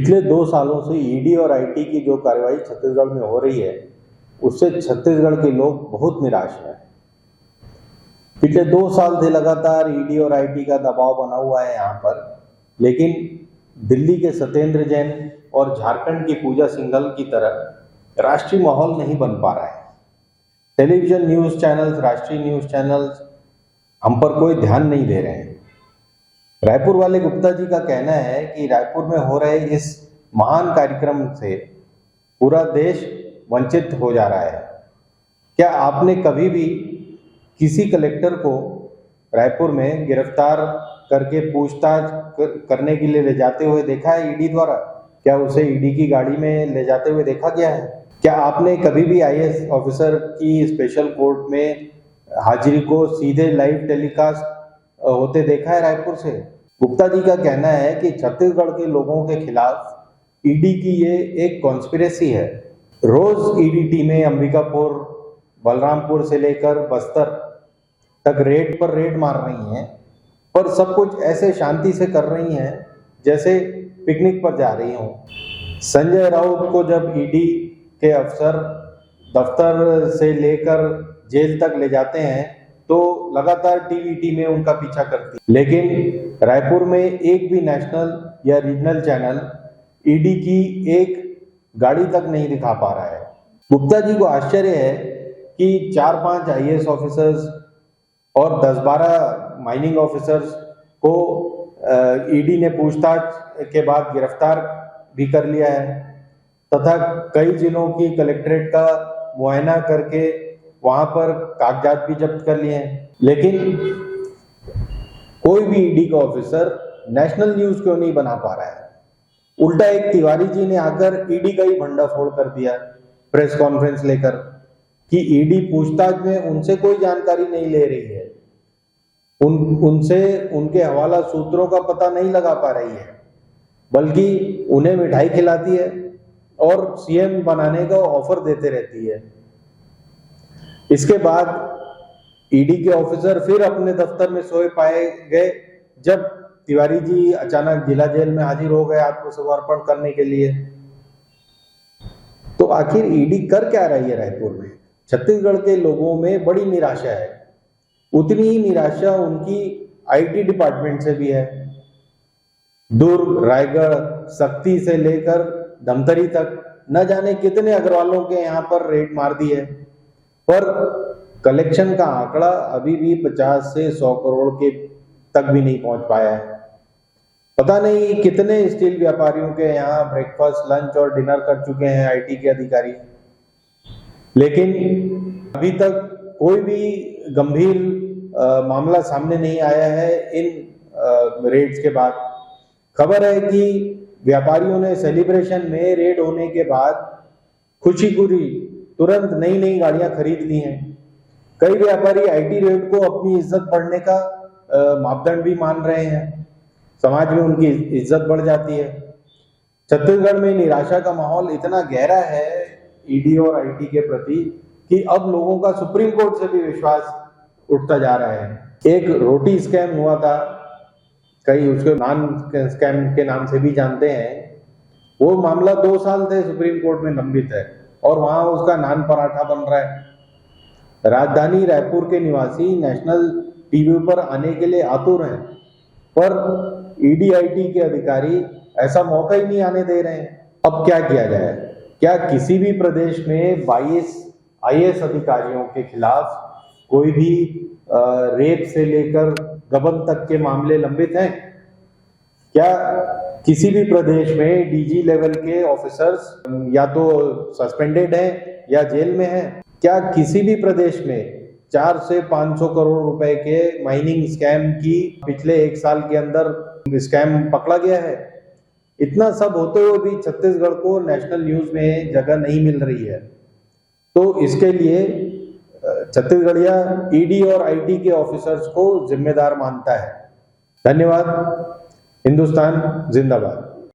पिछले 2 सालों से ईडी और आईटी की जो कार्रवाई छत्तीसगढ़ में हो रही है, उससे छत्तीसगढ़ के लोग बहुत निराश हैं। पिछले 2 साल से लगातार ईडी और आईटी का दबाव बना हुआ है यहाँ पर, लेकिन दिल्ली के सत्येंद्र जैन और झारखंड की पूजा सिंघल की तरह राष्ट्रीय माहौल नहीं बन पा रहा है। टेलीविजन न्यूज़ चैनल्स, राष्ट्रीय न्यूज़ चैनल्स हम पर कोई ध्यान नहीं दे रहे हैं। रायपुर वाले गुप्ता जी का कहना है कि रायपुर में हो रहे इस महान कार्यक्रम से पूरा देश वंचित हो जा रहा है। क्या आपने कभी भी किसी कलेक्टर को रायपुर में गिरफ्तार करके पूछताछ करने के लिए ले जाते हुए देखा है ईडी द्वारा? क्या उसे ईडी की गाड़ी में ले जाते हुए देखा गया है? क्या आपने कभी भी आईएएस ऑफिसर की स्पेशल कोर्ट में हाजिरी को सीधे लाइव टेलीकास्ट होते देखा है रायपुर से? गुप्ता जी का कहना है कि छत्तीसगढ़ के लोगों के खिलाफ ईडी की ये एक कॉन्स्पिरेसी है। रोज ईडी टीमें अंबिकापुर, बलरामपुर से लेकर बस्तर तक रेड पर रेड मार रही हैं, पर सब कुछ ऐसे शांति से कर रही हैं जैसे पिकनिक पर जा रही हों। संजय राउत को जब ईडी के अफसर दफ्तर से लेकर जेल तक ले जाते हैं तो लगातार टीवी टीमें उनका पीछा करती, लेकिन रायपुर में एक भी नेशनल या रीजनल चैनल ईडी की एक गाड़ी तक नहीं दिखा पा रहा है। गुप्ता जी को आश्चर्य है कि 4-5 आईएएस ऑफिसर्स और 10-12 माइनिंग ऑफिसर्स को ईडी ने पूछताछ के बाद गिरफ्तार भी कर लिया है तथा कई जिलों की कलेक्ट्रेट का मुआयना करके वहां पर कागजात भी जब्त कर लिए हैं, लेकिन कोई भी ईडी का ऑफिसर नेशनल न्यूज क्यों नहीं बना पा रहा है? उल्टा एक तिवारी जी ने आकर ईडी का ही भंडाफोड़ कर दिया प्रेस कॉन्फ्रेंस लेकर कि ईडी पूछताछ में उनसे कोई जानकारी नहीं ले रही है, उनसे उनके हवाला सूत्रों का पता नहीं लगा पा रही है, बल्कि उन्हें मिठाई खिलाती है और सीएम बनाने का ऑफर देते रहती है। इसके बाद ईडी के ऑफिसर फिर अपने दफ्तर में सोए पाए गए जब तिवारी जी अचानक जिला जेल में हाजिर हो गए आत्मसमर्पण करने के लिए। तो आखिर ईडी कर क्या रही है रायपुर में? छत्तीसगढ़ के लोगों में बड़ी निराशा है। उतनी ही निराशा उनकी आईटी डिपार्टमेंट से भी है। दुर्ग, रायगढ़, सक्ती से लेकर धमतरी तक न जाने कितने अग्रवालों के यहाँ पर रेड मार दी है, पर कलेक्शन का आंकड़ा अभी भी 50 से 100 करोड़ के तक भी नहीं पहुंच पाया है। पता नहीं कितने स्टील व्यापारियों के यहाँ ब्रेकफास्ट, लंच और डिनर कर चुके हैं आईटी के अधिकारी, लेकिन अभी तक कोई भी गंभीर मामला सामने नहीं आया है इन रेड्स के बाद। खबर है कि व्यापारियों ने सेलिब्रेशन में रेड होने के बाद खुशी खुशी तुरंत नई नई गाड़ियां खरीद ली हैं। कई व्यापारी आईटी रेड को अपनी इज्जत बढ़ने का मापदंड भी मान रहे हैं। समाज में उनकी इज्जत बढ़ जाती है। छत्तीसगढ़ में निराशा का माहौल इतना गहरा है ईडी और आईटी के प्रति कि अब लोगों का सुप्रीम कोर्ट से भी विश्वास उठता जा रहा है। एक रोटी स्कैम हुआ था, कई उसके नान स्कैम के नाम से भी जानते हैं, वो मामला 2 साल से सुप्रीम कोर्ट में लंबित है और वहां उसका नान पराठा बन रहा है। राजधानी रायपुर के निवासी नेशनल टीवी पर आने के लिए आतुर हैं, पर ईडी आईटी के अधिकारी ऐसा मौका ही नहीं आने दे रहे हैं। अब क्या किया जाए? क्या किसी भी प्रदेश में 22 आईएएस अधिकारियों के खिलाफ कोई भी रेप से लेकर गबन तक के मामले लंबित हैं? क्या किसी भी प्रदेश में डीजी लेवल के ऑफिसर्स या तो सस्पेंडेड हैं या जेल में हैं? क्या किसी भी प्रदेश में 4 से 500 करोड़ रुपए के माइनिंग स्कैम की पिछले 1 साल के अंदर स्कैम पकड़ा गया है? इतना सब होते हुए भी छत्तीसगढ़ को नेशनल न्यूज में जगह नहीं मिल रही है। तो इसके लिए छत्तीसगढ़िया ईडी और आईटी के ऑफिसर्स को जिम्मेदार मानता है। धन्यवाद। हिंदुस्तान जिंदाबाद।